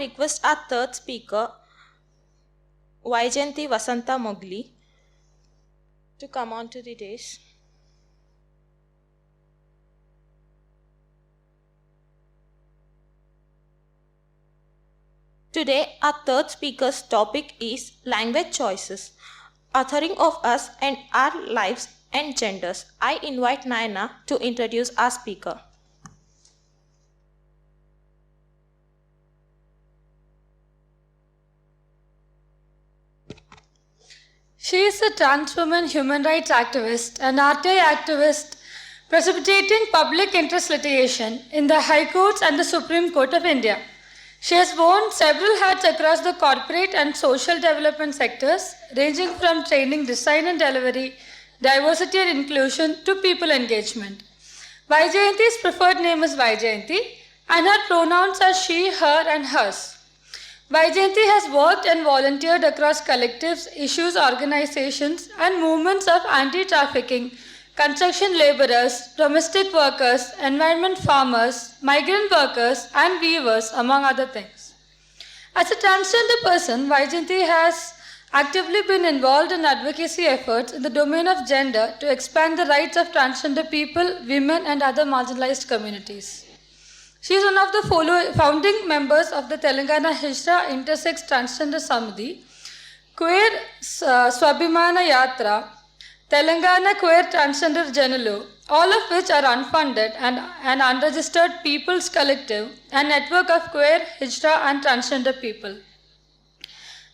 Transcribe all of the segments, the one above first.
request our third speaker, Vaijayanti Vasanta Mogli, to come on to the dais. Today, our third speaker's topic is language choices, authoring of us and our lives and genders. I invite Nayana to introduce our speaker. She is a trans woman human rights activist and RTI activist precipitating public interest litigation in the High Courts and the Supreme Court of India. She has worn several hats across the corporate and social development sectors, ranging from training, design and delivery, diversity and inclusion to people engagement. Vaijayanti's preferred name is Vaijayanti and her pronouns are she, her and hers. Vaijayanti has worked and volunteered across collectives, issues, organizations, and movements of anti-trafficking, construction laborers, domestic workers, environment farmers, migrant workers, and weavers, among other things. As a transgender person, Vaijayanti has actively been involved in advocacy efforts in the domain of gender to expand the rights of transgender people, women, and other marginalized communities. She is one of the founding members of the Telangana Hijra Intersex Transgender Samiti, Queer Swabhimana Yatra, Telangana Queer Transgender Janalu, all of which are unfunded and an unregistered people's collective and network of queer, Hijra and transgender people.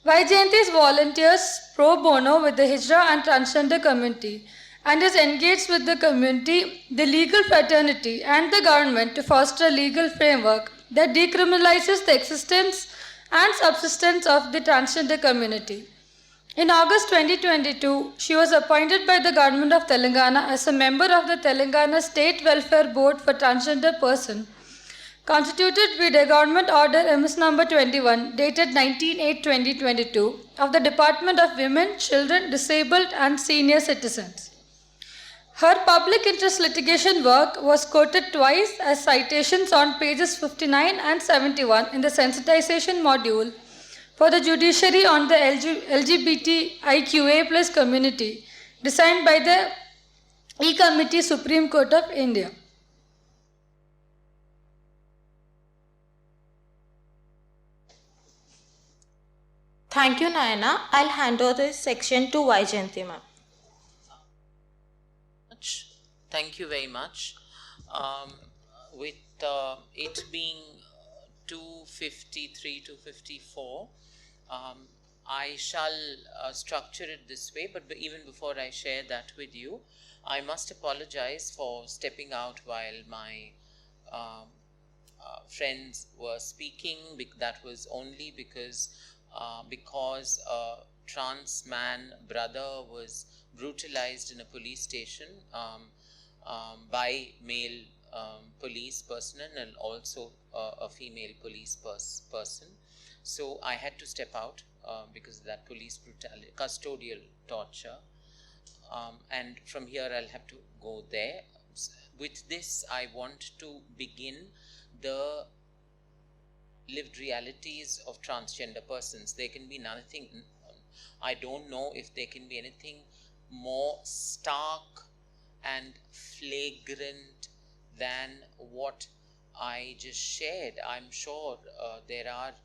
Vaijayanti volunteers pro bono with the Hijra and transgender community and is engaged with the community, the legal fraternity, and the government to foster a legal framework that decriminalizes the existence and subsistence of the transgender community. In August 2022, she was appointed by the government of Telangana as a member of the Telangana State Welfare Board for Transgender Person, constituted with a government order MS number 21 dated 19/8/2022 of the Department of Women, Children, Disabled and Senior Citizens. Her public interest litigation work was quoted twice as citations on pages 59 and 71 in the sensitization module for the judiciary on the LGBTIQA+ community designed by the E-Committee Supreme Court of India. Thank you, Nayana. I'll hand over this section to Vaijayanti ma'am. Thank you very much. With it being 2:53, 2:54, I shall structure it this way, but even before I share that with you, I must apologize for stepping out while my friends were speaking. That was only because a trans man brother was brutalized in a police station by male police personnel and also a female police person. So I had to step out because of that police brutality, custodial torture, and from here I'll have to go there. With this, I want to begin the lived realities of transgender persons. There can be nothing, I don't know if there can be anything more stark and flagrant than what I just shared. I'm sure there are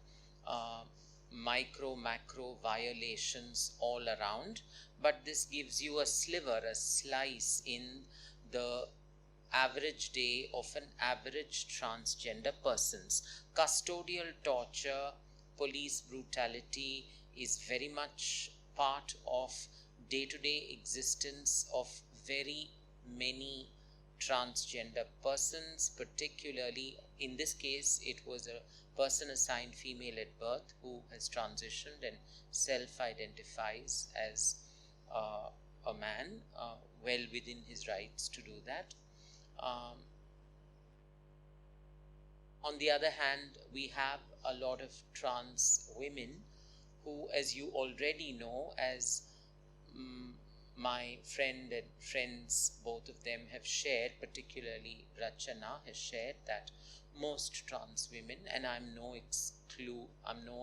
macro violations all around, but this gives you a sliver, a slice in the average day of an average transgender person's. Custodial torture, police brutality is very much part of day-to-day existence of very many transgender persons, particularly in this case it was a person assigned female at birth who has transitioned and self-identifies as a man, well within his rights to do that. On the other hand, we have a lot of trans women who, as you already know, as my friend and friends, both of them have shared, particularly Rachana has shared, that most trans women, and I'm no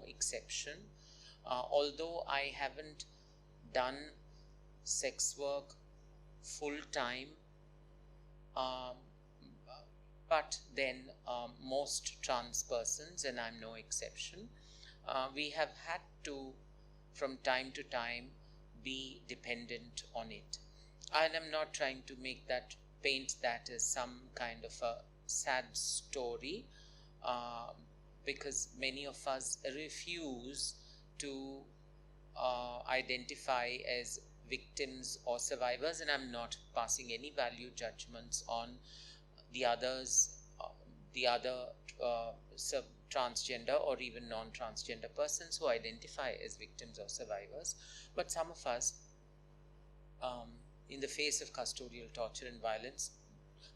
exception. Although I haven't done sex work full time, but then most trans persons, and I'm no exception, we have had to, from time to time, be dependent on it. And I'm not trying to paint that as some kind of a sad story, because many of us refuse to identify as victims or survivors, and I'm not passing any value judgments on the others, the other transgender or even non-transgender persons who identify as victims or survivors. But some of us, in the face of custodial torture and violence,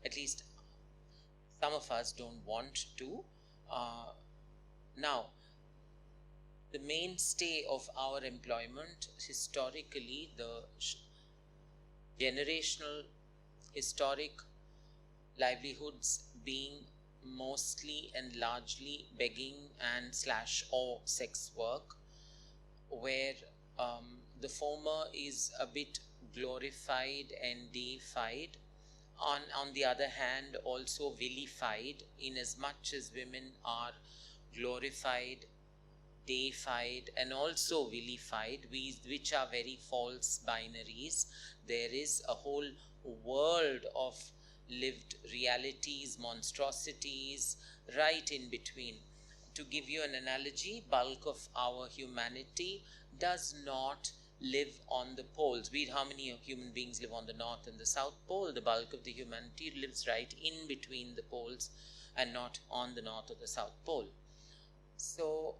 at least some of us don't want to. Now, the mainstay of our employment, historically, the generational historic livelihoods being mostly and largely begging and / or sex work, where the former is a bit glorified and deified, on the other hand also vilified, in as much as women are glorified, deified, and also vilified, which are very false binaries. There is a whole world of lived realities, monstrosities, right in between. To give you an analogy, bulk of our humanity does not live on the poles. How many human beings live on the North and the South Pole? The bulk of the humanity lives right in between the poles and not on the North or the South Pole. So,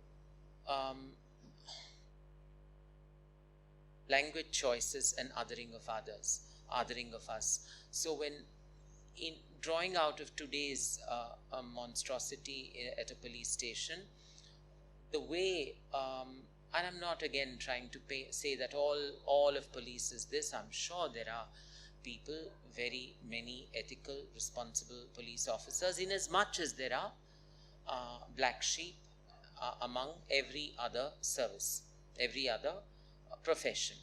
language choices and othering of others, othering of us. So when in drawing out of today's monstrosity at a police station, the way, and I'm not again trying to say that all of police is this. I'm sure there are people, very many ethical, responsible police officers, in as much as there are black sheep among every other service, every other profession.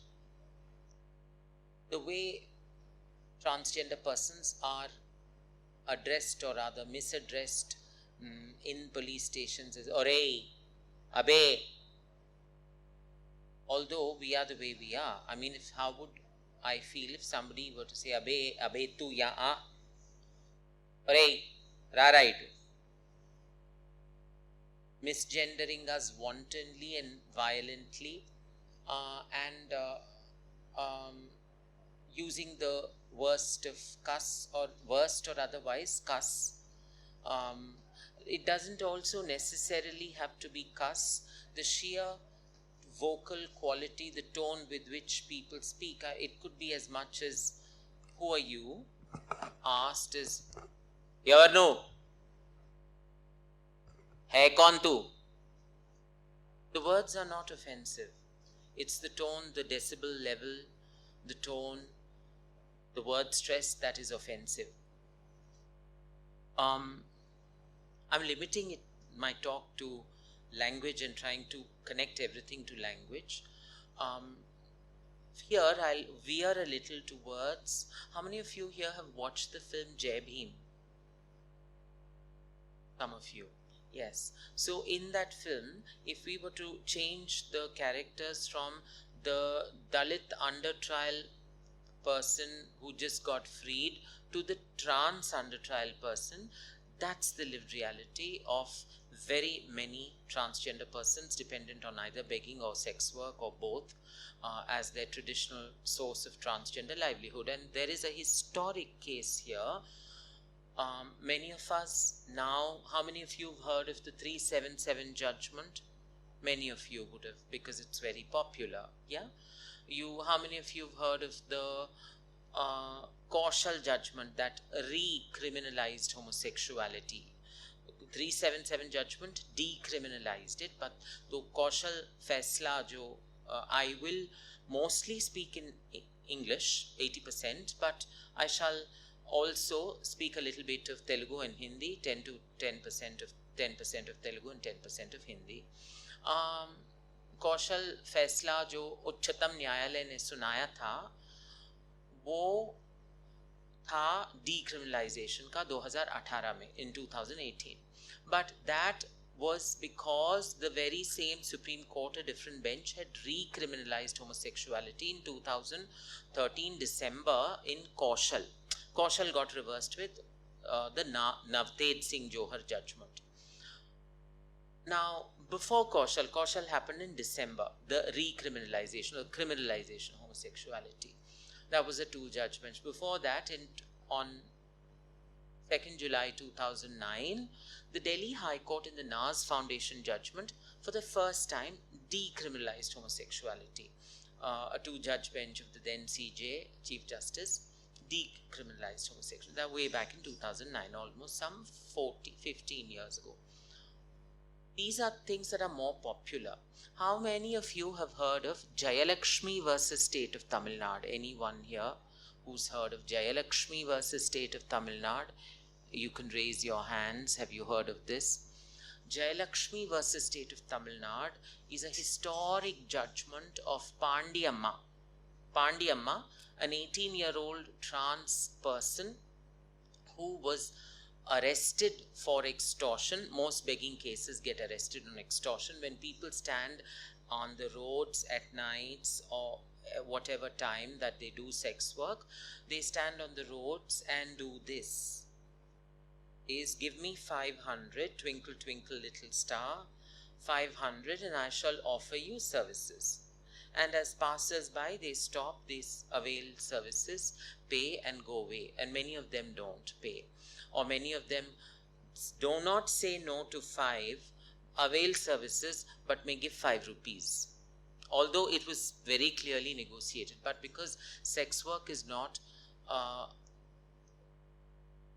The way transgender persons are addressed, or rather misaddressed, in police stations is "Ore, Abe." Although we are the way we are. I mean, how would I feel if somebody were to say "Abe, Abe tu ya a, Ore, ra right," misgendering us wantonly and violently, and using the worst of cuss, or worst or otherwise cuss. It doesn't also necessarily have to be cuss. The sheer vocal quality, the tone with which people speak, it could be as much as "Who are you?" asked as "Yavarnu? Hai kaun tu?" The words are not offensive. It's the tone, the decibel level, the tone, the word stress that is offensive. I'm limiting my talk to language and trying to connect everything to language. Here I'll veer a little towards, how many of you here have watched the film Jai Bhim? Some of you. Yes. So in that film, if we were to change the characters from the Dalit under trial person who just got freed to the trans under trial person, that's the lived reality of very many transgender persons dependent on either begging or sex work or both as their traditional source of transgender livelihood. And there is a historic case here. Many of us now, how many of you have heard of the 377 judgment? Many of you would have, because it's very popular. Yeah. How many of you have heard of the Kaushal judgment that recriminalized homosexuality? 377 judgment decriminalized it, but the Kaushal Faisla jo, I will mostly speak in English, 80%, but I shall also speak a little bit of Telugu and Hindi, 10% of Telugu and 10% of Hindi. कौशल फैसला जो उच्चतम न्यायालय ने सुनाया था वो था decriminalization का 2018 में, in 2018. But that was because the very same Supreme Court, a different bench, had recriminalized homosexuality in 2013 December in Kaushal. Kaushal got reversed with the Navtej Singh Johar judgment. Now, before Kaushal happened in December, the recriminalization or criminalization of homosexuality. That was the two judgments. Before that, on 2nd July 2009, the Delhi High Court in the Naz Foundation judgment for the first time decriminalized homosexuality. A two-judge bench of the then CJ, Chief Justice, decriminalized homosexuality. That way back in 2009, almost some 15 years ago. These are things that are more popular. How many of you have heard of Jayalakshmi versus State of Tamil Nadu? Anyone here who's heard of Jayalakshmi versus State of Tamil Nadu? You can raise your hands. Have you heard of this? Jayalakshmi versus State of Tamil Nadu is a historic judgment of Pandiyamma. Pandiyamma, an 18-year-old trans person who was arrested for extortion. Most begging cases get arrested on extortion when people stand on the roads at nights or whatever time that they do sex work. They stand on the roads and do this. Is give me 500, twinkle twinkle little star, 500 and I shall offer you services. And as passers-by, they stop, they avail services, pay and go away. And many of them don't pay. Or many of them do not say no to 5, avail services, but may give 5 rupees. Although it was very clearly negotiated. But because sex work is not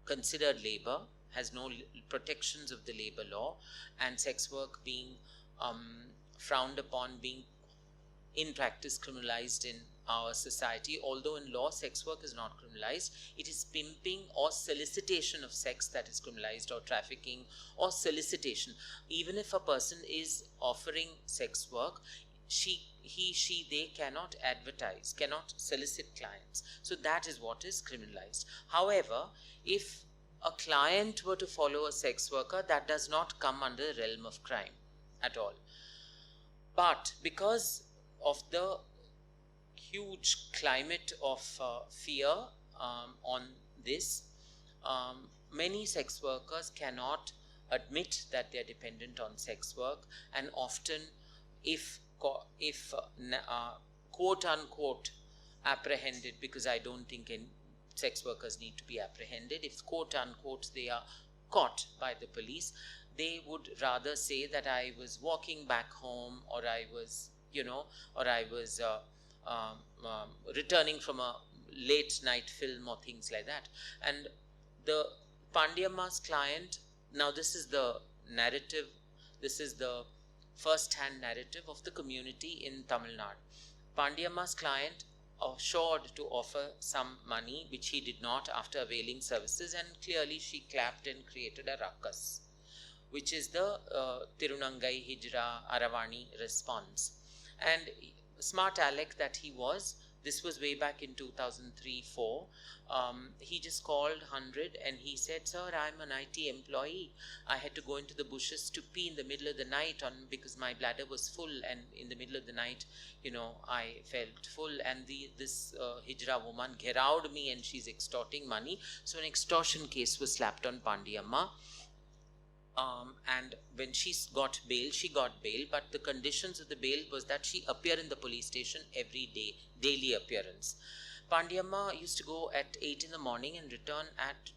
considered labor, has no protections of the labor law, and sex work being frowned upon, being in practice criminalized in our society. Although in law sex work is not criminalized, it is pimping or solicitation of sex that is criminalized, or trafficking or solicitation. Even if a person is offering sex work, they cannot advertise, cannot solicit clients. So that is what is criminalized. However, if a client were to follow a sex worker, that does not come under the realm of crime at all. But because of the huge climate of fear on this, many sex workers cannot admit that they are dependent on sex work, and often if quote unquote apprehended, because I don't think sex workers need to be apprehended, if quote unquote they are caught by the police, they would rather say that I was walking back home, or I was returning from a late night film or things like that. And the Pandiyamma's client, now this is the narrative, this is the first-hand narrative of the community in Tamil Nadu. Pandiyamma's client assured to offer some money, which he did not after availing services, and clearly she clapped and created a ruckus, which is the Tirunangai Hijra Aravani response. And smart Alec that he was, this was way back in 2003-04, he just called 100 and he said, "Sir, I'm an IT employee. I had to go into the bushes to pee in the middle of the night because my bladder was full, and in the middle of the night, I felt full, and this Hijra woman gherowed me and she's extorting money." So an extortion case was slapped on Pandiyamma. And when she got bail, but the conditions of the bail was that she appear in the police station every day, daily appearance. Pandiyamma used to go at 8 in the morning and return at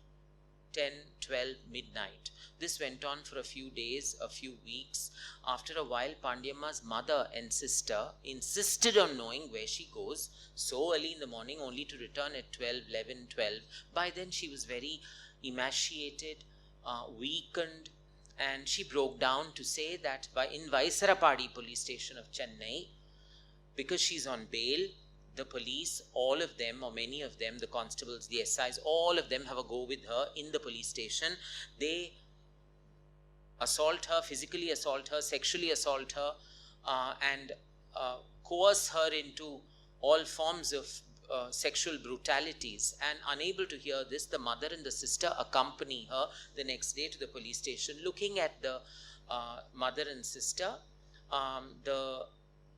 10, 12, midnight. This went on for a few days, a few weeks. After a while, Pandiyamma's mother and sister insisted on knowing where she goes so early in the morning, only to return at 12, 11, 12. By then, she was very emaciated, weakened, and she broke down to say that in Vaisarapadi police station of Chennai, because she's on bail, the police, all of them or many of them, the constables, the SIs, all of them have a go with her in the police station. They assault her, physically assault her, sexually assault her, and coerce her into all forms of sexual brutalities. And unable to hear this, the mother and the sister accompany her the next day to the police station. Looking at the mother and sister, the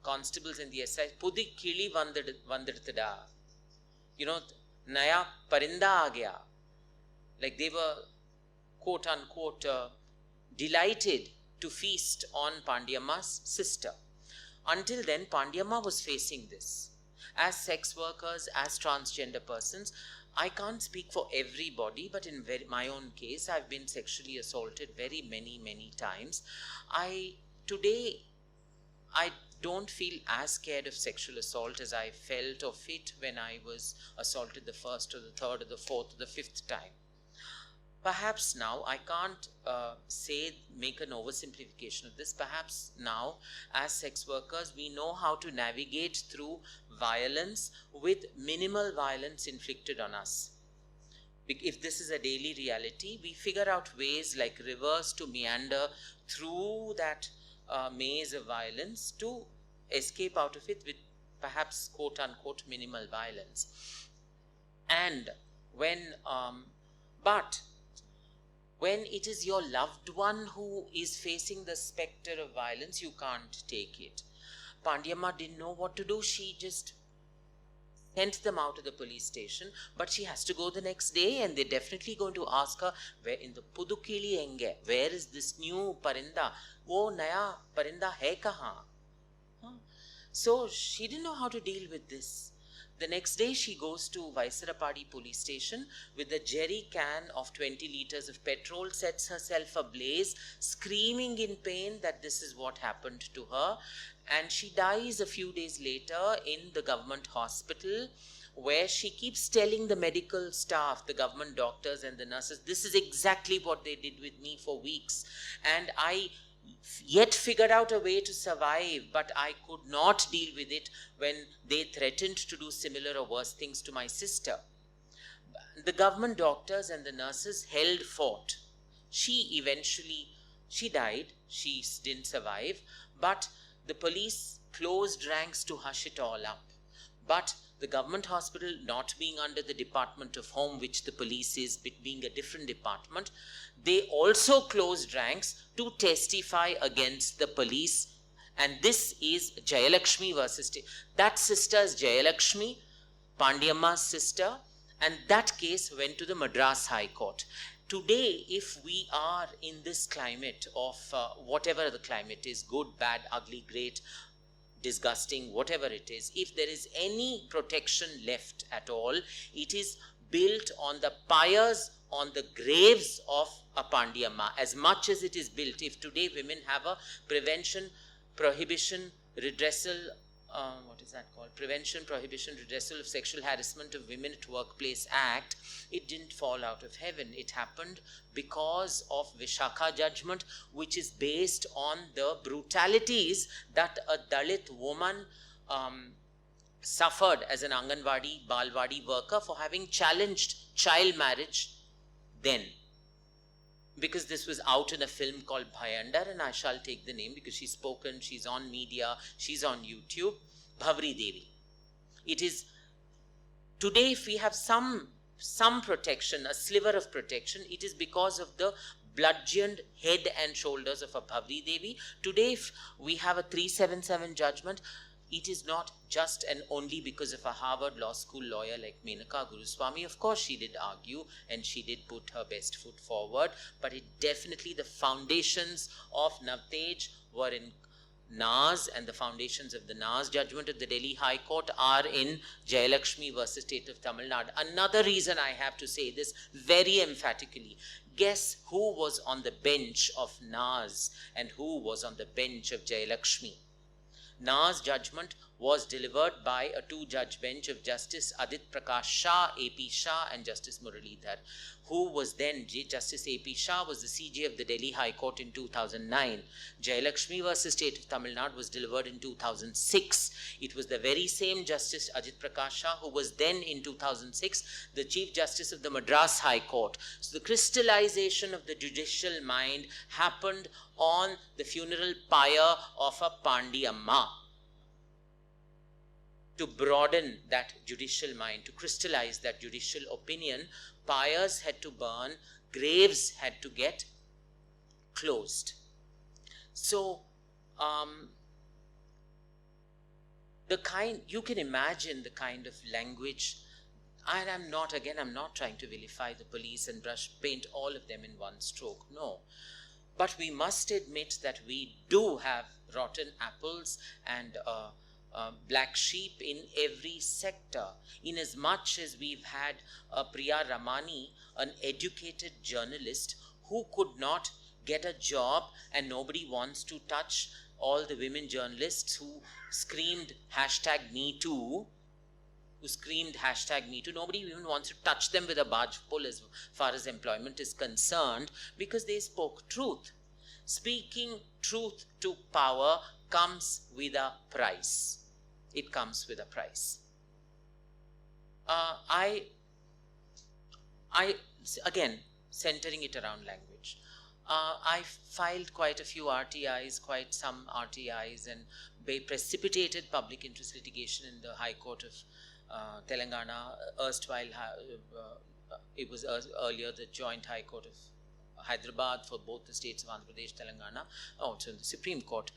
constables and the SI, Pudi kili vandirtada, you know, naya parinda aa gaya. Like they were, quote unquote, delighted to feast on Pandiyamma's sister. Until then, Pandiyamma was facing this. As sex workers, as transgender persons, I can't speak for everybody, but in my own case, I've been sexually assaulted very many times. Today, I don't feel as scared of sexual assault as I felt of it when I was assaulted the first or the third or the fourth or the fifth time. Perhaps now, I can't make an oversimplification of this. Perhaps now, as sex workers, we know how to navigate through violence with minimal violence inflicted on us. If this is a daily reality, we figure out ways like rivers to meander through that maze of violence to escape out of it with perhaps quote unquote minimal violence. And when it is your loved one who is facing the specter of violence, you can't take it. Pandiyamma didn't know what to do. She just sent them out of the police station, but she has to go the next day, and they're definitely going to ask her, where in the Pudukili enge, where is this new parinda? Oh, naya parinda hai kahan? So she didn't know how to deal with this. The next day she goes to Vaisarapadi police station with a jerry can of 20 liters of petrol, sets herself ablaze, screaming in pain that this is what happened to her. And she dies a few days later in the government hospital, where she keeps telling the medical staff, the government doctors and the nurses, this is exactly what they did with me for weeks. And I yet figured out a way to survive, but I could not deal with it when they threatened to do similar or worse things to my sister. The government doctors and the nurses held fort. She died, she didn't survive, but the police closed ranks to hush it all up. But the government hospital, not being under the Department of Home, which the police is, being a different department, they also closed ranks to testify against the police. And this is Jayalakshmi versus... That sister is Jayalakshmi, Pandiyamma's sister, and that case went to the Madras High Court. Today, if we are in this climate of whatever the climate is, good, bad, ugly, great, disgusting, whatever it is, if there is any protection left at all, it is built on the pyres, on the graves of a Pandiyamma, as much as it is built. If today women have a prevention, prohibition, redressal, Prevention, Prohibition, Redressal of Sexual Harassment of Women at Workplace Act, it didn't fall out of heaven. It happened because of Vishakha judgment, which is based on the brutalities that a Dalit woman suffered as an Anganwadi, Balwadi worker for having challenged child marriage then. Because this was out in a film called Bhayandar, and I shall take the name because she's spoken, she's on media, she's on YouTube, Bhavri Devi. It is, today if we have some protection, a sliver of protection, it is because of the bludgeoned head and shoulders of a Bhavri Devi. Today if we have a 377 judgment, it is not just and only because of a Harvard Law School lawyer like Menaka Guruswamy. Of course, she did argue and she did put her best foot forward, but it definitely, the foundations of Navtej were in Nas, and the foundations of the Nas judgment at the Delhi High Court are in Jayalakshmi versus State of Tamil Nadu. Another reason I have to say this very emphatically, guess who was on the bench of Nas and who was on the bench of Jayalakshmi? Nas judgment was delivered by a two-judge bench of Justice Adit Prakash Shah, A.P. Shah, and Justice Muralidhar, who was then Justice A.P. Shah was the CJ of the Delhi High Court in 2009. Jayalakshmi versus State of Tamil Nadu was delivered in 2006. It was the very same Justice Ajit Prakash Shah who was then in 2006 the Chief Justice of the Madras High Court. So the crystallization of the judicial mind happened on the funeral pyre of a Pandiyamma. To broaden that judicial mind, to crystallize that judicial opinion, pyres had to burn, graves had to get closed. So, you can imagine the kind of language, and I'm not trying to vilify the police and paint all of them in one stroke, no. But we must admit that we do have rotten apples and black sheep in every sector, in as much as we've had Priya Ramani, an educated journalist who could not get a job, and nobody wants to touch all the women journalists who screamed #MeToo, Nobody even wants to touch them with a barge pole as far as employment is concerned, because they spoke truth. Speaking truth to power comes with a price. It comes with a price. Again, centering it around language. I filed quite a few RTIs, quite some RTIs, and precipitated public interest litigation in the High Court of Telangana, erstwhile, it was earlier the Joint High Court of Hyderabad for both the states of Andhra Pradesh, Telangana, also in the Supreme Court.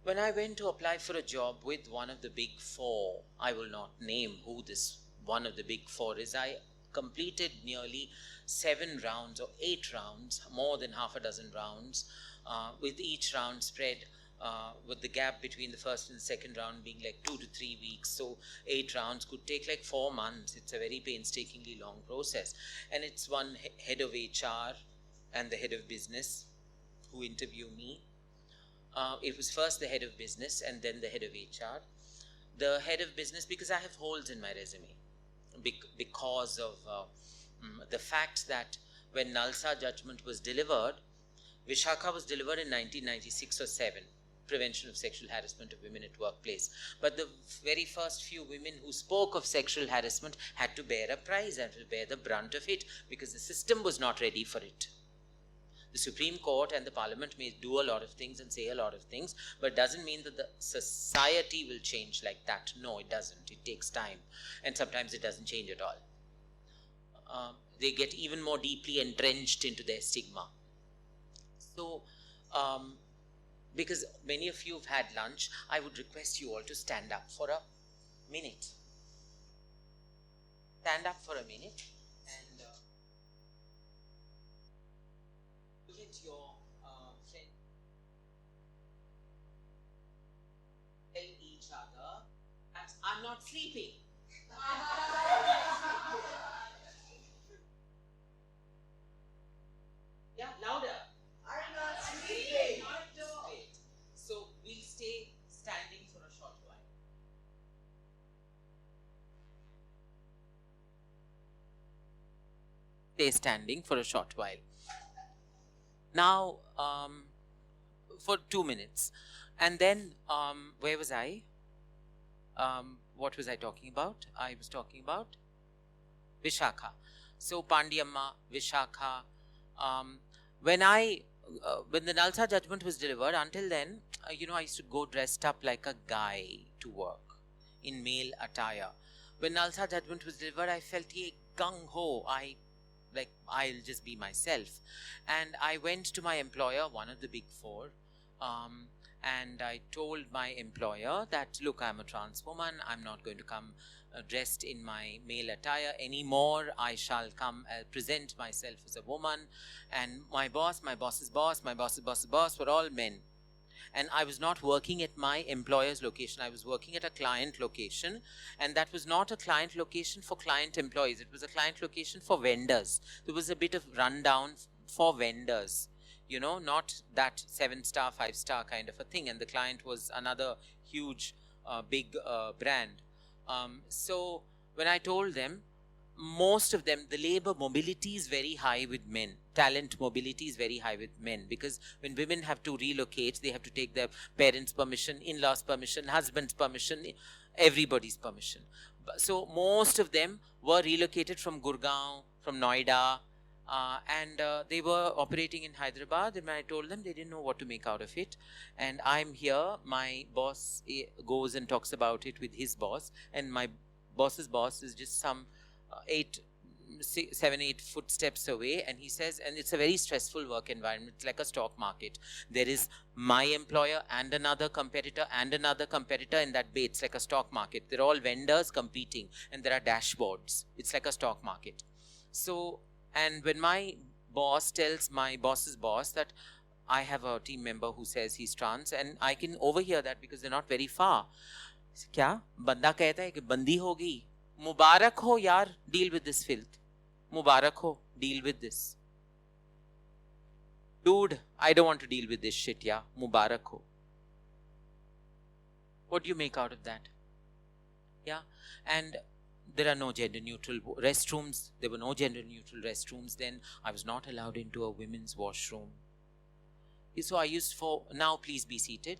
When I went to apply for a job with one of the big four, I will not name who this one of the big four is, I completed nearly 7 rounds or 8 rounds, more than half a dozen rounds, with each round spread with the gap between the first and the second round being like 2 to 3 weeks. So 8 rounds could take like 4 months. It's a very painstakingly long process. And it's one head of HR and the head of business who interview me. It was first the head of business and then the head of HR. The head of business, because I have holes in my resume, because of the fact that when Nalsa judgment was delivered, Vishakha was delivered in 1996 or 7, Prevention of Sexual Harassment of Women at Workplace. But the very first few women who spoke of sexual harassment had to bear a price and to bear the brunt of it, because the system was not ready for it. The Supreme Court and the Parliament may do a lot of things and say a lot of things, but it doesn't mean that the society will change like that. No, it doesn't. It takes time. And sometimes it doesn't change at all. They get even more deeply entrenched into their stigma. So, because many of you have had lunch, I would request you all to stand up for a minute. Stand up for a minute and look at your friend. Tell each other that I'm not sleeping. Yeah, louder. I'm not sleeping. Great. So we'll stay standing for a short while. Stay standing for a short while. Now, for 2 minutes. And then, where was I? What was I talking about? I was talking about Vishakha. So, Pandiyamma, Vishakha. When the Nalsa judgment was delivered, until then, I used to go dressed up like a guy to work in male attire. When Nalsa judgment was delivered, I felt gung-ho. I'll just be myself. And I went to my employer, one of the big four, and I told my employer that, look, I'm a trans woman. I'm not going to come dressed in my male attire anymore. I shall come present myself as a woman. And my boss, my boss's boss, my boss's boss's boss were all men. And I was not working at my employer's location. I was working at a client location. And that was not a client location for client employees. It was a client location for vendors. There was a bit of rundown for vendors. Not that 7-star, 5-star kind of a thing. And the client was another huge big brand. So when I told them, most of them, the labor mobility is very high with men. Talent mobility is very high with men, because when women have to relocate, they have to take their parents' permission, in-laws' permission, husband's permission, everybody's permission. So most of them were relocated from Gurgaon, from Noida, and they were operating in Hyderabad. And when I told them, they didn't know what to make out of it. And I'm here, my boss goes and talks about it with his boss, and my boss's boss is just some 7, 8 footsteps away, and he says, and it's a very stressful work environment. It's like a stock market. There is my employer and another competitor and another competitor in that bay. It's like a stock market. They're all vendors competing, and there are dashboards. It's like a stock market. So, and when my boss tells my boss's boss that I have a team member who says he's trans, and I can overhear that because they're not very far. क्या बंदा कहता है कि बंदी हो गई, मुबारक हो यार, deal with this filth. Mubarak ho, deal with this. Dude, I don't want to deal with this shit, yeah. Mubarak ho. What do you make out of that? Yeah. And there are no gender neutral restrooms. There were no gender neutral restrooms then. I was not allowed into a women's washroom. So I used for, now please be seated.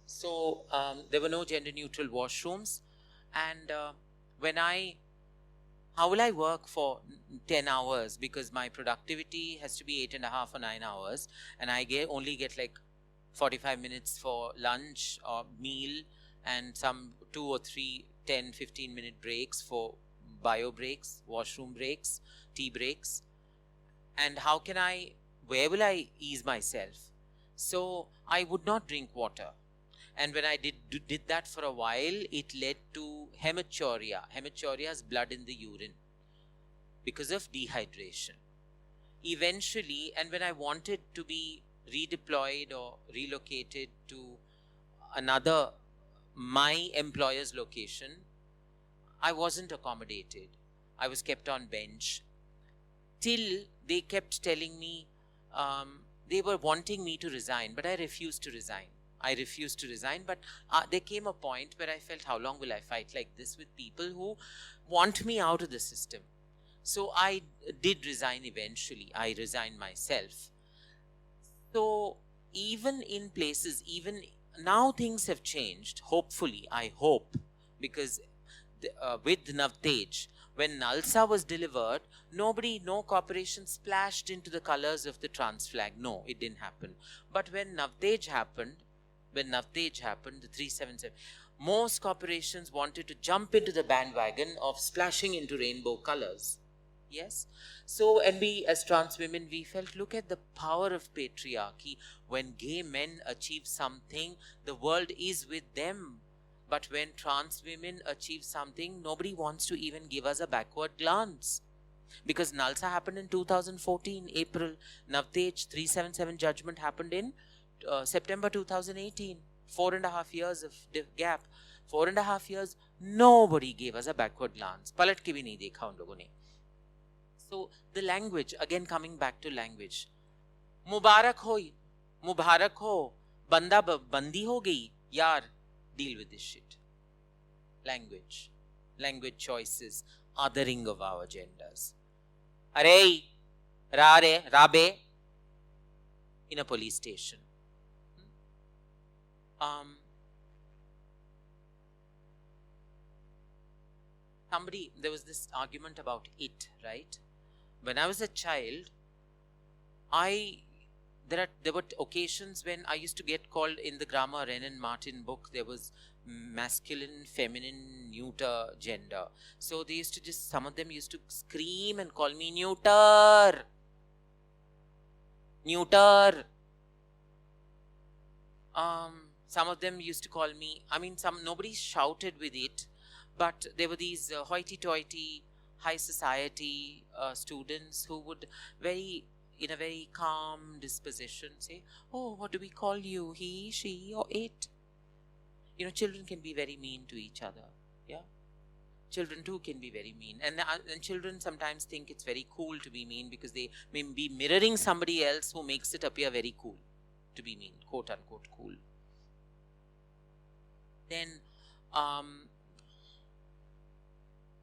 So there were no gender neutral washrooms, and how will I work for 10 hours, because my productivity has to be 8.5 or 9 hours, and I only get like 45 minutes for lunch or meal, and some 2 or 3 10-15 minute breaks for bio breaks, washroom breaks, tea breaks. And where will I ease myself? So I would not drink water. And when I did that for a while, it led to hematuria. Hematuria is blood in the urine because of dehydration. Eventually, and when I wanted to be redeployed or relocated to my employer's location, I wasn't accommodated. I was kept on bench till they kept telling me, they were wanting me to resign, but I refused to resign. But there came a point where I felt, how long will I fight like this with people who want me out of the system? So I did resign eventually. I resigned myself. So even in places, even now things have changed, hopefully, I hope, because with Navtej, when Nalsa was delivered, no corporation splashed into the colors of the trans flag. No, it didn't happen. But when Navtej happened, the 377, most corporations wanted to jump into the bandwagon of splashing into rainbow colors. Yes. So, and we as trans women, we felt, look at the power of patriarchy. When gay men achieve something, the world is with them. But when trans women achieve something, nobody wants to even give us a backward glance. Because Nalsa happened in 2014, April. Navtej 377 judgment happened in September 2018. 4.5 years of gap. 4.5 years, nobody gave us a backward glance. Palat ke bhi nahi dekha un logon ne. So the language, again coming back to language. Mubarak ho, banda bandi ho gayi, yaar, deal with this shit. Language choices, othering of our genders. Arey, rare, rabe, in a police station. There was this argument about it, right? When I was a child, there were occasions when I used to get called in the grammar Renan Martin book. There was masculine, feminine, neuter gender. So they used to some of them used to scream and call me neuter. Some of them used to call me, nobody shouted with it, but there were these hoity-toity, high society students who would in a very calm disposition say, oh, what do we call you? He, she, or it? Children can be very mean to each other. Yeah. Children too can be very mean. And children sometimes think it's very cool to be mean because they may be mirroring somebody else who makes it appear very cool. to be mean, quote unquote cool. Then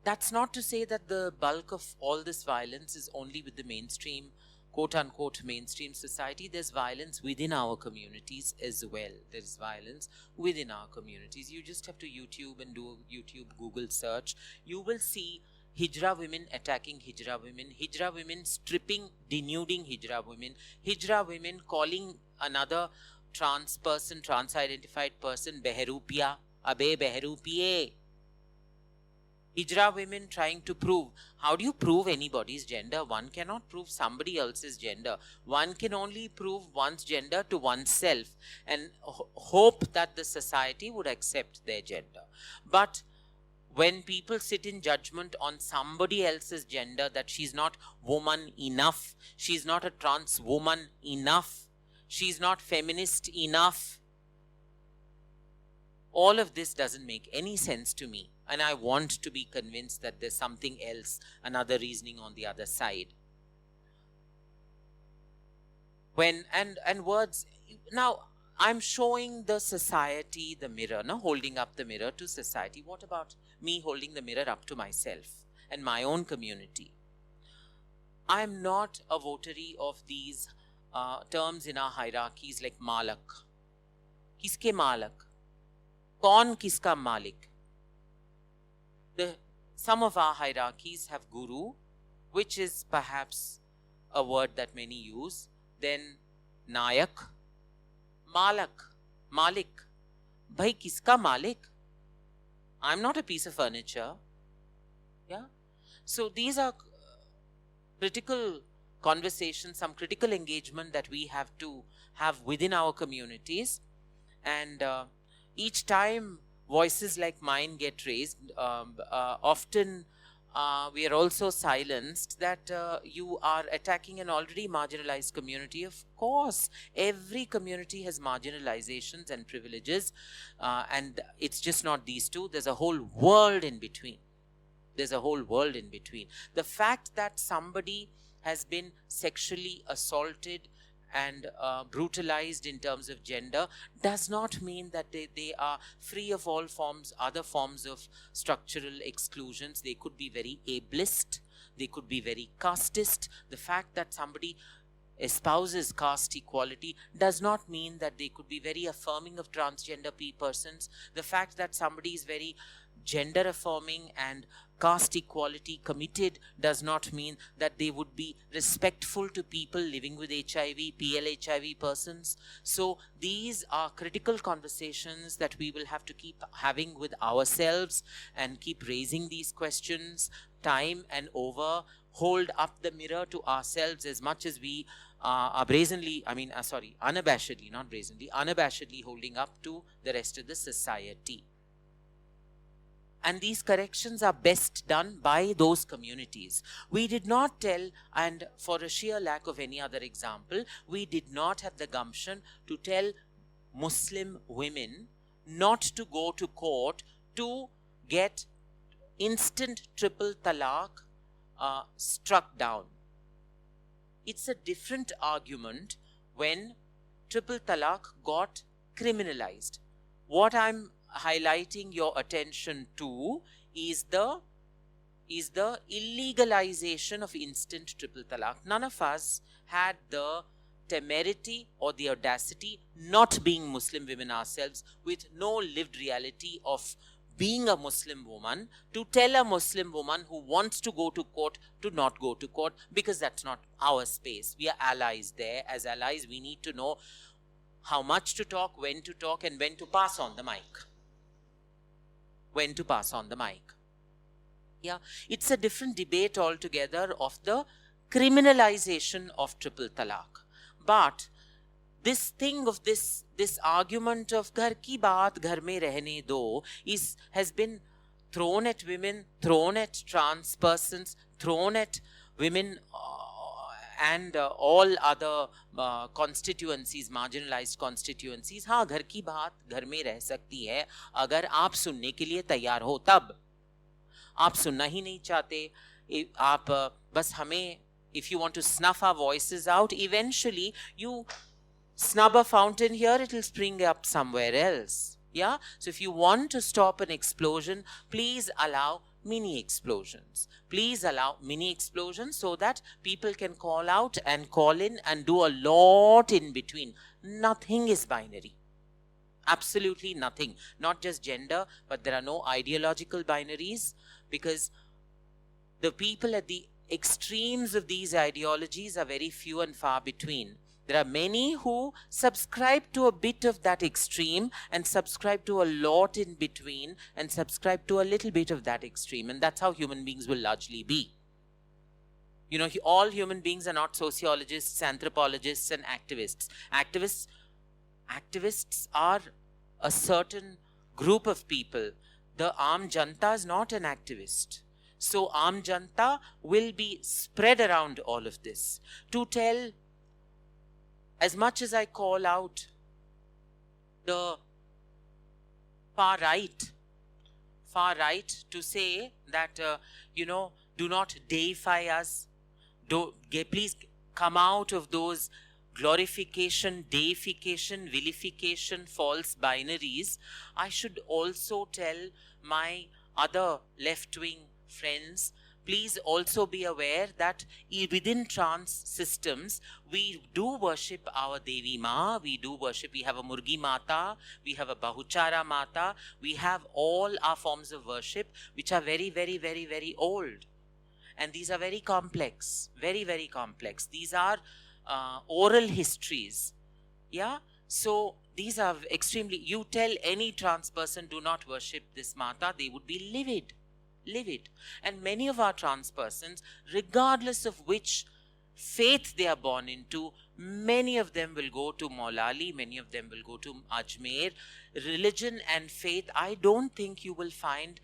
that's not to say that the bulk of all this violence is only with the mainstream, quote unquote mainstream society. There's violence within our communities as well. There's violence within our communities. You just have to YouTube and do a YouTube Google search. You will see Hijra women attacking Hijra women stripping, denuding Hijra women calling another trans person, trans-identified person, Behrupia, Abe Behrupiye. Hijra women trying to prove. How do you prove anybody's gender? One cannot prove somebody else's gender. One can only prove one's gender to oneself and hope that the society would accept their gender. But when people sit in judgment on somebody else's gender, that she's not woman enough, she's not a trans woman enough, she's not feminist enough, all of this doesn't make any sense to me. And I want to be convinced that there's something else, another reasoning on the other side. When, and words, now I'm showing the society the mirror, no? Holding up the mirror to society. What about me holding the mirror up to myself and my own community? I'm not a votary of these terms in our hierarchies like malak. Kiske malak? Kaun kiska malik? Some of our hierarchies have guru, which is perhaps a word that many use. Then nayak, malak, malik. Bhai kiska malik? I'm not a piece of furniture. Yeah. So these are critical conversations, some critical engagement that we have to have within our communities. And each time voices like mine get raised, often we are also silenced that you are attacking an already marginalized community. Of course, every community has marginalizations and privileges, and it's just not these two. There's a whole world in between. There's a whole world in between. The fact that somebody has been sexually assaulted and brutalized in terms of gender does not mean that they are free of all forms, other forms of structural exclusions. They could be very ableist, they could be very casteist. The fact that somebody espouses caste equality does not mean that they could be very affirming of transgender persons. The fact that somebody is very gender affirming and caste equality committed does not mean that they would be respectful to people living with HIV, PLHIV persons. So these are critical conversations that we will have to keep having with ourselves and keep raising these questions time and over. Hold up the mirror to ourselves as much as we are brazenly, unabashedly, not brazenly, unabashedly holding up to the rest of the society. And these corrections are best done by those communities. We did not tell, and for a sheer lack of any other example, we did not have the gumption to tell Muslim women not to go to court to get instant triple talaq struck down. It's a different argument when triple talaq got criminalized. What I'm highlighting your attention to is the illegalization of instant triple talaq. None of us had the temerity or the audacity, not being Muslim women ourselves, with no lived reality of being a Muslim woman, to tell a Muslim woman who wants to go to court to not go to court, because that's not our space. We are allies there. As allies, we need to know how much to talk, when to talk, and when to pass on the mic. When to pass on the mic. Yeah, it's a different debate altogether of the criminalization of triple talaq. But this thing of this argument of ghar ki baat ghar mein rehne do has been thrown at women, thrown at trans persons, thrown at women and all other constituencies, marginalized constituencies. हाँ, घर की बात घर में रह सकती है अगर आप सुनने के लिए तैयार हो तब. आप सुनना ही नहीं चाहते, आप बस हमें, if you want to snuff our voices out, eventually you snub a fountain here, it will spring up somewhere else. Yeah? So if you want to stop an explosion, please allow mini explosions. Please allow mini explosions so that people can call out and call in and do a lot in between. Nothing is binary. Absolutely nothing. Not just gender, but there are no ideological binaries, because the people at the extremes of these ideologies are very few and far between. There are many who subscribe to a bit of that extreme and subscribe to a lot in between and subscribe to a little bit of that extreme. And that's how human beings will largely be. You know, all human beings are not sociologists, anthropologists, and activists. Activists are a certain group of people. The Aam Janta is not an activist. So Aam Janta will be spread around all of this to tell, as much as I call out the far right to say that, do not deify us, please come out of those glorification, deification, vilification, false binaries. I should also tell my other left-wing friends, please also be aware that within trans systems, we do worship our Devi Ma, we have a Murgi Mata, we have a Bahuchara Mata, we have all our forms of worship, which are very, very, very, very old. And these are very complex, very, very complex. These are oral histories. Yeah? So these are extremely, you tell any trans person do not worship this Mata, they would be livid. And many of our trans persons, regardless of which faith they are born into, many of them will go to Maulali, many of them will go to Ajmer. Religion and faith, I don't think you will find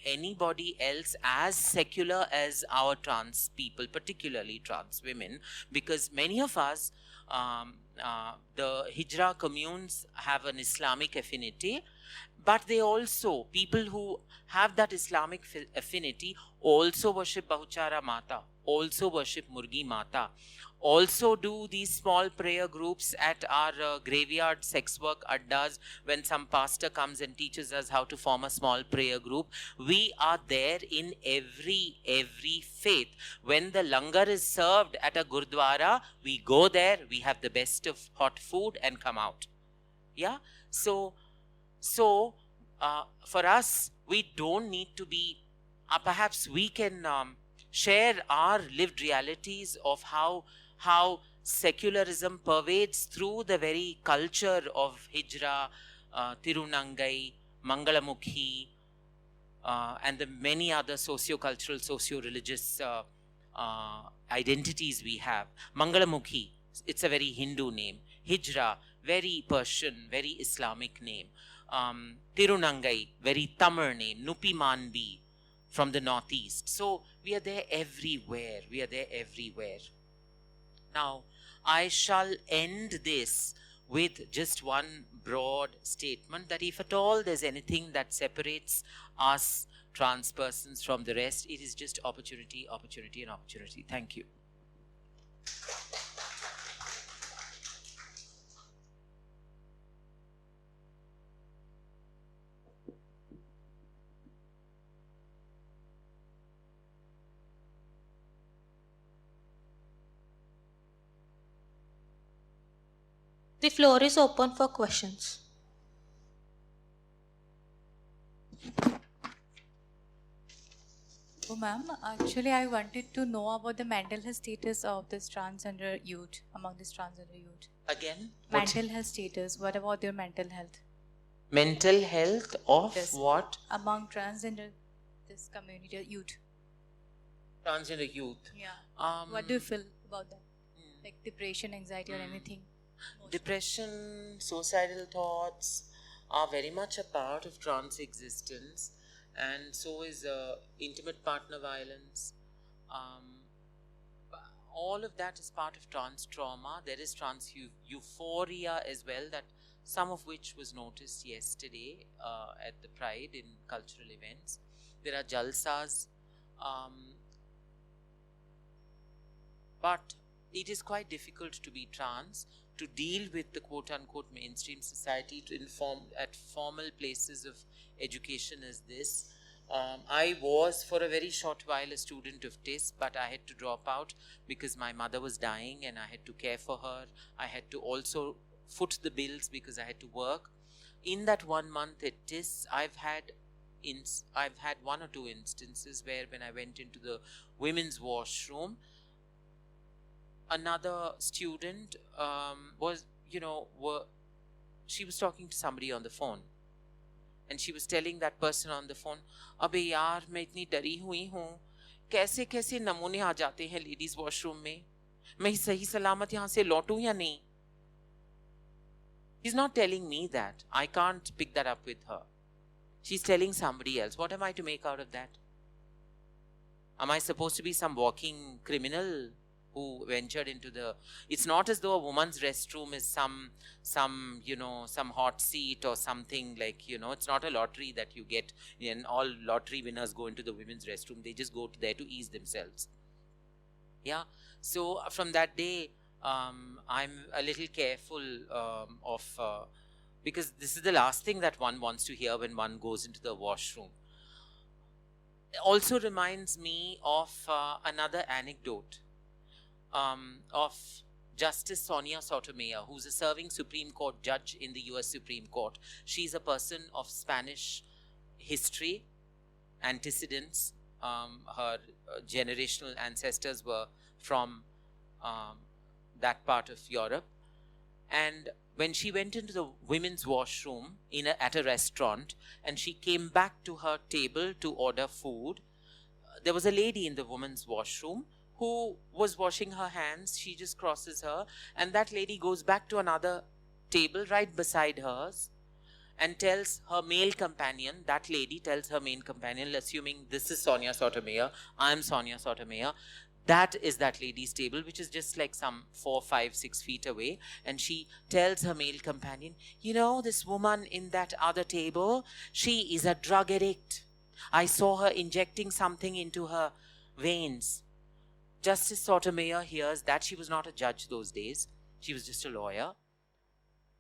anybody else as secular as our trans people, particularly trans women, because many of us, the Hijra communes have an Islamic affinity, but they also, people who have that Islamic affinity also worship Bahuchara Mata, also worship Murgi Mata, also do these small prayer groups at our graveyard sex work addas. When some pastor comes and teaches us how to form a small prayer group, we are there in every faith. When the langar is served at a gurdwara, we go there, we have the best of hot food and come out. Yeah? So for us, we don't need to be, perhaps we can share our lived realities of how secularism pervades through the very culture of Hijra, Tirunangai, Mangalamukhi, and the many other socio-cultural, socio-religious identities we have. Mangalamukhi, it's a very Hindu name. Hijra, very Persian, very Islamic name. Tirunangai, very Tamil name. Nupi Manbi, from the northeast. So we are there everywhere. Now, I shall end this with just one broad statement that if at all there's anything that separates us trans persons from the rest, it is just opportunity, opportunity, and opportunity. Thank you. The floor is open for questions. Oh, ma'am, actually, I wanted to know about the mental health status of this transgender youth, among this transgender youth. Again? Mental health status, what about their mental health? Mental health of Yes. what? Among transgender, this community, youth. Transgender youth. Yeah. What do you feel about that? Like depression, anxiety, or anything? Depression, suicidal thoughts are very much a part of trans existence, and so is intimate partner violence. All of that is part of trans trauma. There is trans euphoria as well, that some of which was noticed yesterday at the Pride in cultural events. There are jalsas, but it is quite difficult to be trans, to deal with the quote-unquote mainstream society to inform at formal places of education as this. I was for a very short while a student of TIS, but I had to drop out because my mother was dying and I had to care for her. I had to also foot the bills because I had to work. In that 1 month at TIS, I've had one or two instances where when I went into the women's washroom, another student she was talking to somebody on the phone and she was telling that person on the phone, अबे यार मैं इतनी डरी हुई हूँ, कैसे कैसे नमूने आ जाते हैं लेडीज वॉशरूम में, मैं सही सलामत यहाँ से लौटूं या नहीं. She's not telling me that. I can't pick that up with her. She's telling somebody else. What am I to make out of that? Am I supposed to be some walking criminal who ventured into the... It's not as though a woman's restroom is some hot seat or something like, it's not a lottery that you get and all lottery winners go into the women's restroom. They just go there to ease themselves. Yeah. So from that day, I'm a little careful because this is the last thing that one wants to hear when one goes into the washroom. It also reminds me of another anecdote of Justice Sonia Sotomayor, who's a serving Supreme Court judge in the US Supreme Court. She's a person of Spanish history, antecedents. Her generational ancestors were from that part of Europe. And when she went into the women's washroom at a restaurant and she came back to her table to order food, there was a lady in the women's washroom who was washing her hands. She just crosses her and that lady goes back to another table right beside hers and tells her male companion, that lady tells her male companion, assuming this is Sonia Sotomayor, I'm Sonia Sotomayor, that is that lady's table, which is just like some 4, 5, 6 feet away. And she tells her male companion, this woman in that other table, she is a drug addict. I saw her injecting something into her veins. Justice Sotomayor hears that. She was not a judge those days. She was just a lawyer.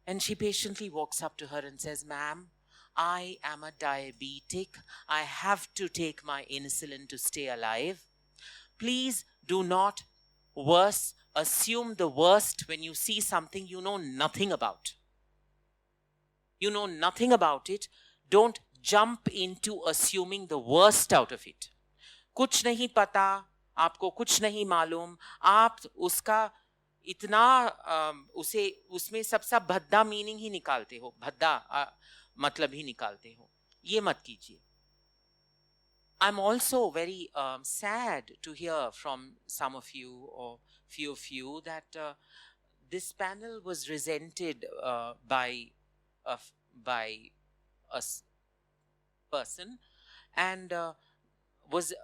And she patiently walks up to her and says, ma'am, I am a diabetic. I have to take my insulin to stay alive. Please do not assume the worst when you see something you know nothing about. You know nothing about it. Don't jump into assuming the worst out of it. कुछ नहीं पता, आपको कुछ नहीं मालूम, आप उसका इतना उसमें सबसे भद्दा मीनिंग ही निकालते हो, भद्दा मतलब ही निकालते हो. ये मत कीजिए. I'm also very sad to hear from some of you or few of you that this panel was resented by a person, and was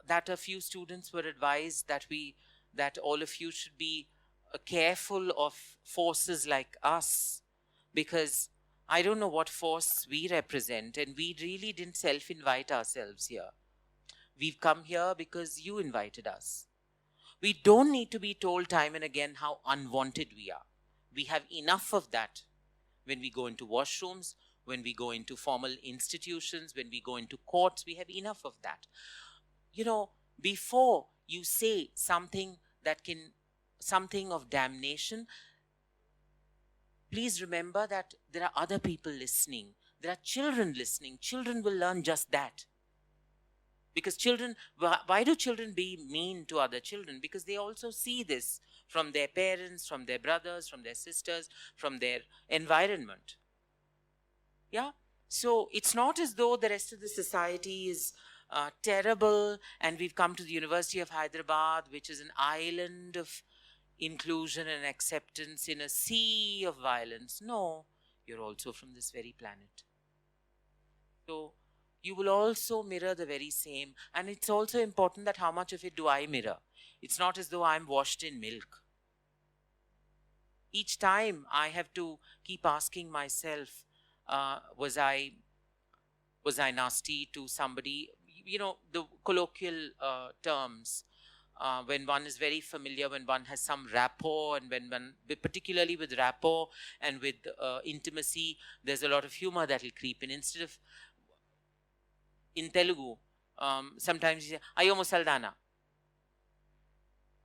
that a few students were advised that all of you should be careful of forces like us, because I don't know what force we represent, and we really didn't self-invite ourselves here. We've come here because you invited us. We don't need to be told time and again how unwanted we are. We have enough of that when we go into washrooms, when we go into formal institutions, when we go into courts. We have enough of that. Before you say something of damnation, please remember that there are other people listening. There are children listening. Children will learn just that. Because why do children be mean to other children? Because they also see this from their parents, from their brothers, from their sisters, from their environment. Yeah? So it's not as though the rest of the society is terrible and we've come to the University of Hyderabad, which is an island of inclusion and acceptance in a sea of violence. No, you're also from this very planet. So you will also mirror the very same. And it's also important that how much of it do I mirror? It's not as though I'm washed in milk. Each time I have to keep asking myself, was I nasty to somebody? The colloquial terms, when one is very familiar, when one has some rapport, and when one, particularly with rapport and with intimacy, there's a lot of humor that will creep in. Instead of, in Telugu, sometimes you say, Ayo Musaldana.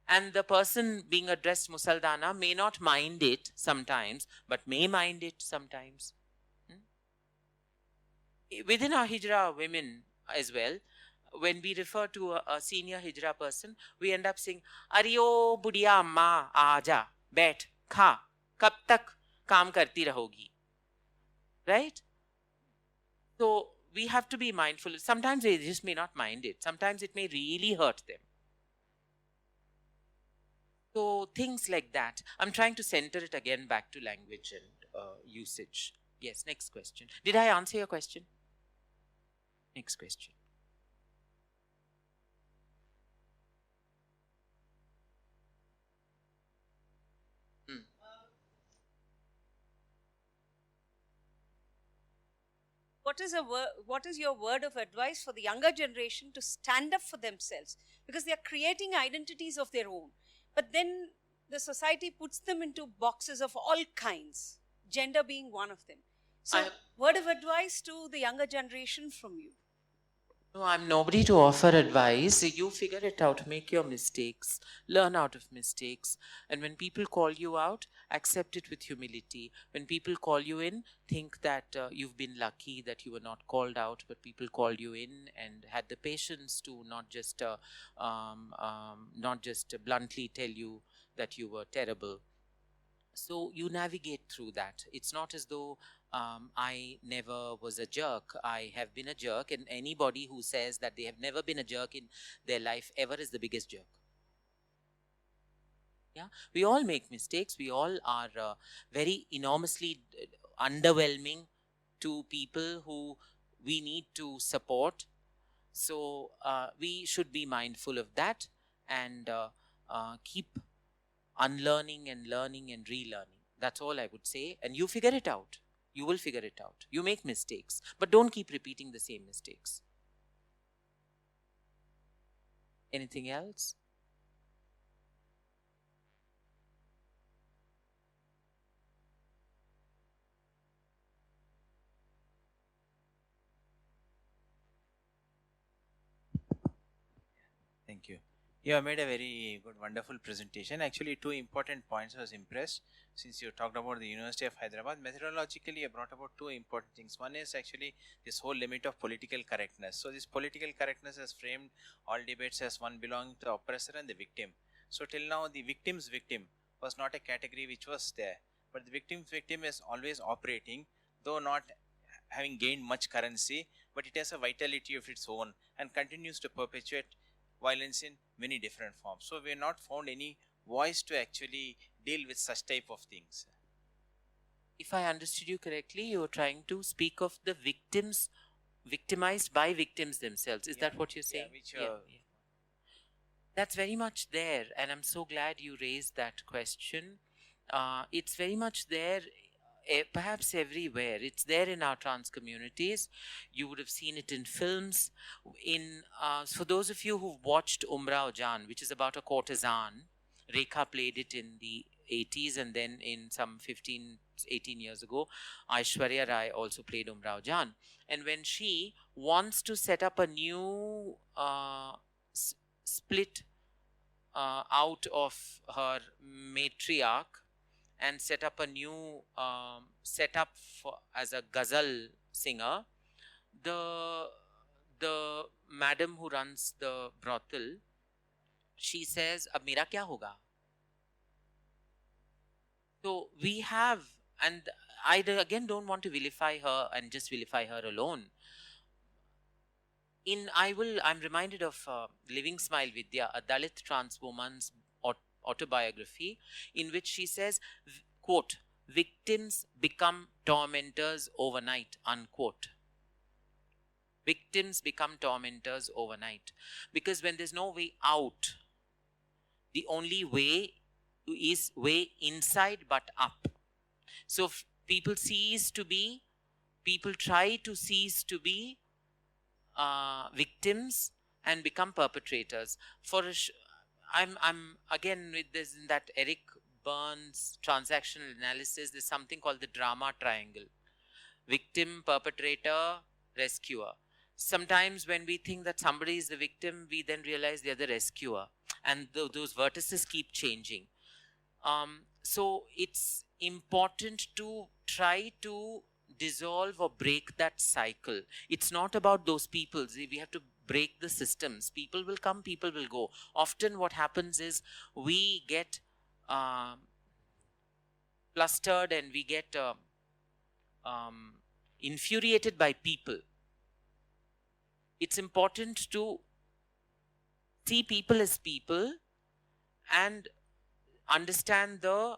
And the person being addressed Musaldana may not mind it sometimes, but may mind it sometimes. Within our Hijra women as well, when we refer to a senior Hijra person, we end up saying, Ariyo budiya amma, aaja, baith, kha, kab tak kaam karti rahogi. Right? So we have to be mindful. Sometimes they just may not mind it. Sometimes it may really hurt them. So things like that. I'm trying to center it again back to language and usage. Yes, next question. Did I answer your question? Next question. What is your word of advice for the younger generation to stand up for themselves? Because they are creating identities of their own. But then the society puts them into boxes of all kinds, gender being one of them. So, word of advice to the younger generation from you? No, I'm nobody to offer advice. You figure it out, make your mistakes, learn out of mistakes. And when people call you out, accept it with humility. When people call you in, think that you've been lucky that you were not called out, but people called you in and had the patience to not just bluntly tell you that you were terrible. So you navigate through that. It's not as though I never was a jerk. I have been a jerk, and anybody who says that they have never been a jerk in their life ever is the biggest jerk. Yeah, we all make mistakes. We all are very enormously underwhelming to people who we need to support. So we should be mindful of that and keep unlearning and learning and relearning. That's all I would say. And you figure it out. You will figure it out. You make mistakes, but don't keep repeating the same mistakes. Anything else? Thank you. You have made a very good, wonderful presentation. Actually, two important points I was impressed. Since you talked about the University of Hyderabad, methodologically you brought about two important things. One is actually this whole limit of political correctness. So this political correctness has framed all debates as one belonging to the oppressor and the victim. So till now, the victim's victim was not a category which was there. But the victim's victim is always operating, though not having gained much currency, but it has a vitality of its own and continues to perpetuate violence in many different forms. So we have not found any voice to actually deal with such type of things. If I understood you correctly, you were trying to speak of the victims victimized by victims themselves. Is that what you're saying? Yeah. That's very much there, and I'm so glad you raised that question. It's very much there, perhaps everywhere. It's there in our trans communities. You would have seen it in films. For those of you who've watched Umrao Jaan, which is about a courtesan, Rekha played it in the 80s, and then in some 18 years ago, Aishwarya Rai also played Umrao Jaan. And when she wants to set up a new split out of her matriarch and set up a new setup as a ghazal singer, the madam who runs the brothel, she says, "Ab mera kya hoga?" So we have, and I again don't want to vilify her and just vilify her alone. I'm reminded of Living Smile Vidya, a Dalit trans woman's autobiography, in which she says, quote, "Victims become tormentors overnight," unquote. Victims become tormentors overnight. Because when there's no way out, the only way is way inside but up. So people try to cease to be victims and become perpetrators. I'm again with this in that Eric Burns transactional analysis. There's something called the drama triangle: victim, perpetrator, rescuer. Sometimes when we think that somebody is the victim, we then realize they're the rescuer, and those vertices keep changing. So it's important to try to dissolve or break that cycle. It's not about those people. We have to break the systems. People will come, people will go. Often what happens is we get flustered and we get infuriated by people. It's important to see people as people and understand the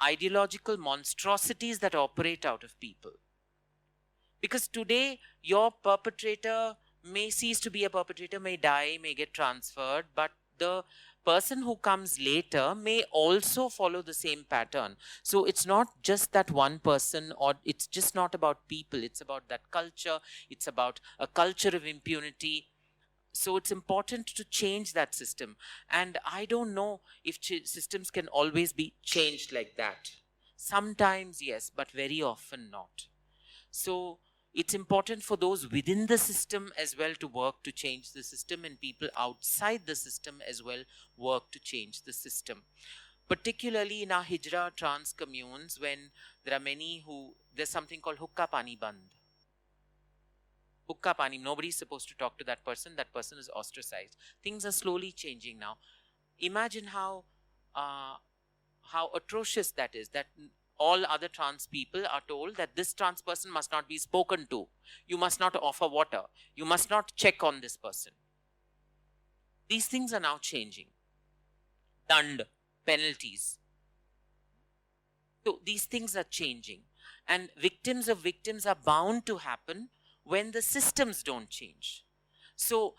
ideological monstrosities that operate out of people. Because today, your perpetrator may cease to be a perpetrator, may die, may get transferred, but the person who comes later may also follow the same pattern. So it's not just that one person, or it's just not about people, it's about that culture, it's about a culture of impunity. So it's important to change that system. And I don't know if systems can always be changed like that. Sometimes yes, but very often not. So it's important for those within the system as well to work to change the system, and people outside the system as well work to change the system. Particularly in our Hijra trans communes, when there are many there's something called Hukka Pani Band. Hukka Pani, nobody's supposed to talk to that person is ostracized. Things are slowly changing now. Imagine how atrocious that is, that all other trans people are told that this trans person must not be spoken to. You must not offer water. You must not check on this person. These things are now changing. Dand, penalties. So these things are changing. And victims of victims are bound to happen when the systems don't change. So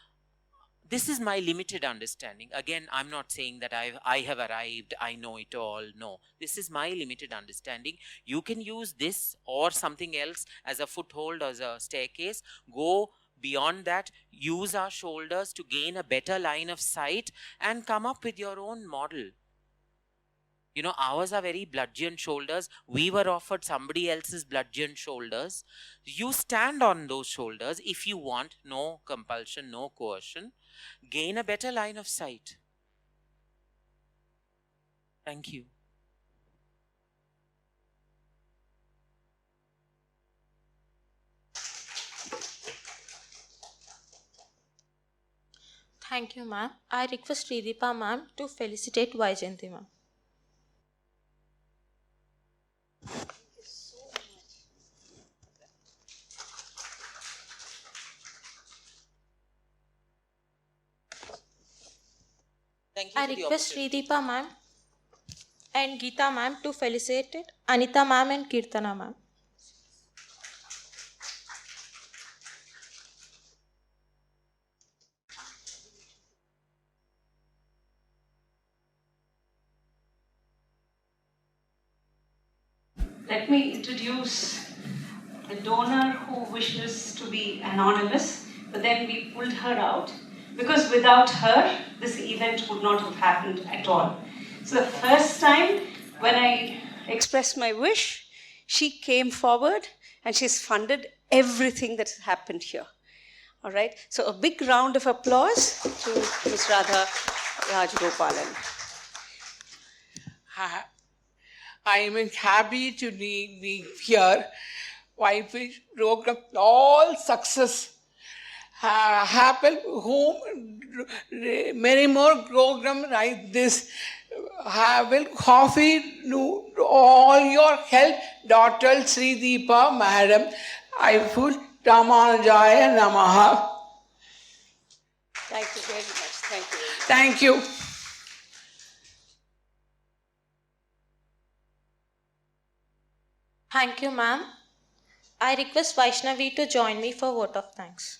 this is my limited understanding. Again, I'm not saying that I have arrived, I know it all. No, this is my limited understanding. You can use this or something else as a foothold, as a staircase. Go beyond that, use our shoulders to gain a better line of sight and come up with your own model. You know, ours are very bludgeon shoulders. We were offered somebody else's bludgeon shoulders. You stand on those shoulders if you want. No compulsion, no coercion. Gain a better line of sight. Thank you. Thank you, ma'am. I request Srideepa ma'am to felicitate Vaijayanti ma'am. Thank you I for the request opportunity. Srideepa ma'am and Geeta ma'am to felicitate Anita ma'am and Kirtana ma'am. Let me introduce the donor who wishes to be anonymous, but then we pulled her out because without her, this event would not have happened at all. So the first time when I expressed my wish, she came forward and she's funded everything that's happened here. All right, so a big round of applause to Ms. Radha Rajgopalan. I am happy to be here. Whitefish program, all success. Happen whom many more programs like this. Will coffee do all your help, Dr. Sri Deepa Madam. I put Ramanujaya Namaha. Thank you very much. Thank you very much. Thank you. Thank you, ma'am. I request Vaishnavi to join me for vote of thanks.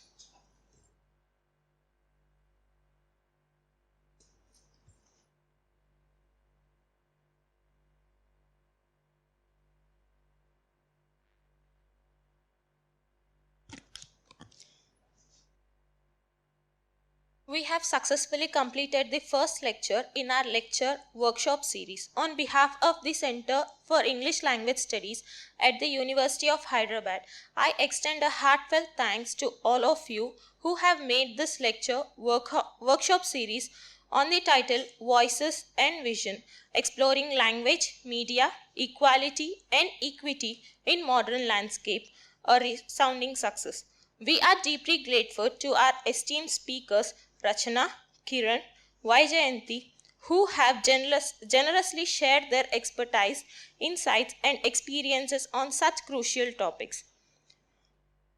We have successfully completed the first lecture in our lecture workshop series. On behalf of the Center for English Language Studies at the University of Hyderabad, I extend a heartfelt thanks to all of you who have made this lecture workshop series on the title Voices and Vision, Exploring Language, Media, Equality and Equity in Modern Landscape, a resounding success. We are deeply grateful to our esteemed speakers Rachana, Kiran, Vaijayanti, who have generously shared their expertise, insights and experiences on such crucial topics.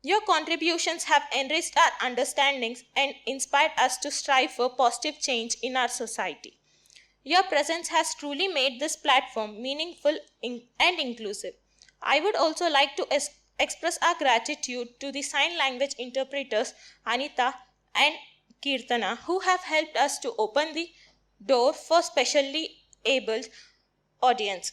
Your contributions have enriched our understandings and inspired us to strive for positive change in our society. Your presence has truly made this platform meaningful and inclusive. I would also like to express our gratitude to the sign language interpreters Anita and Kirtana, who have helped us to open the door for specially abled audience.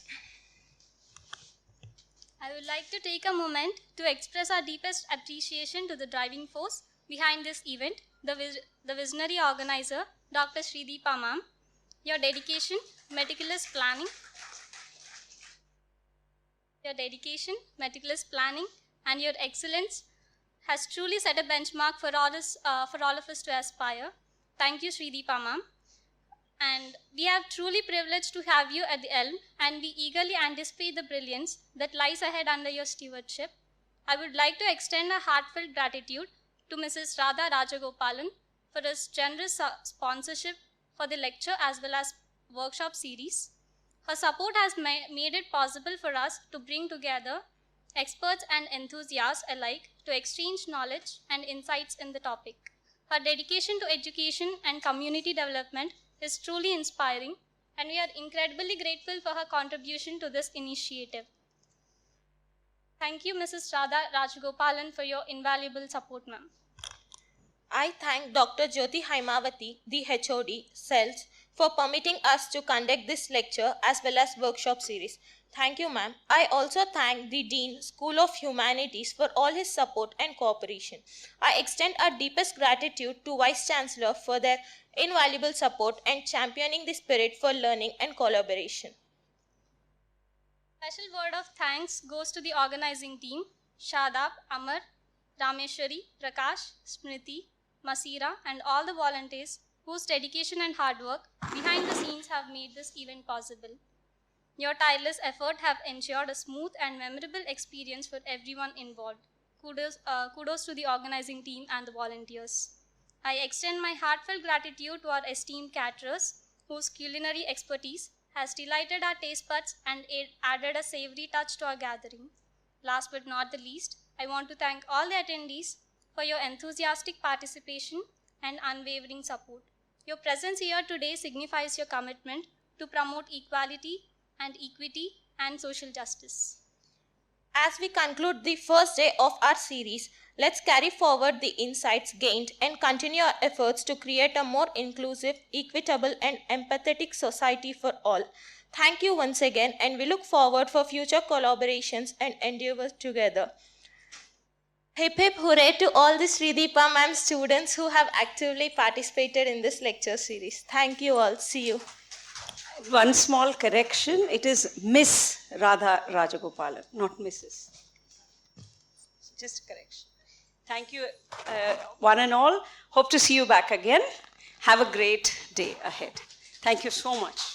I would like to take a moment to express our deepest appreciation to the driving force behind this event, the visionary organizer, Dr. Srideepa Ma'am. Your dedication, meticulous planning, and your excellence has truly set a benchmark for all of us to aspire. Thank you, Srideepa Ma'am. And we are truly privileged to have you at the helm, and we eagerly anticipate the brilliance that lies ahead under your stewardship. I would like to extend a heartfelt gratitude to Mrs. Radha Rajagopalan for his generous sponsorship for the lecture as well as workshop series. Her support has made it possible for us to bring together experts and enthusiasts alike to exchange knowledge and insights in the topic. Her dedication to education and community development is truly inspiring, and we are incredibly grateful for her contribution to this initiative. Thank you, Mrs. Radha Rajagopalan, for your invaluable support, ma'am. I thank Dr. Jyoti Haimavati, the HOD, CELS, for permitting us to conduct this lecture as well as workshop series. Thank you, ma'am. I also thank the Dean, School of Humanities, for all his support and cooperation. I extend our deepest gratitude to Vice Chancellor for their invaluable support and championing the spirit for learning and collaboration. Special word of thanks goes to the organizing team, Shadab, Amar, Rameshwari, Prakash, Smriti, Masira, and all the volunteers whose dedication and hard work behind the scenes have made this event possible. Your tireless effort have ensured a smooth and memorable experience for everyone involved. Kudos to the organizing team and the volunteers. I extend my heartfelt gratitude to our esteemed caterers, whose culinary expertise has delighted our taste buds and added a savory touch to our gathering. Last but not the least, I want to thank all the attendees for your enthusiastic participation and unwavering support. Your presence here today signifies your commitment to promote equality and equity and social justice. As we conclude the first day of our series, let's carry forward the insights gained and continue our efforts to create a more inclusive, equitable and empathetic society for all. Thank you once again, and we look forward for future collaborations and endeavors together. Hip hip hooray to all the Srideepa ma'am students who have actively participated in this lecture series. Thank you all. See you. One small correction, it is Miss Radha Rajagopalan, not Mrs. Just a correction. Thank you, one and all. Hope to see you back again. Have a great day ahead. Thank you so much.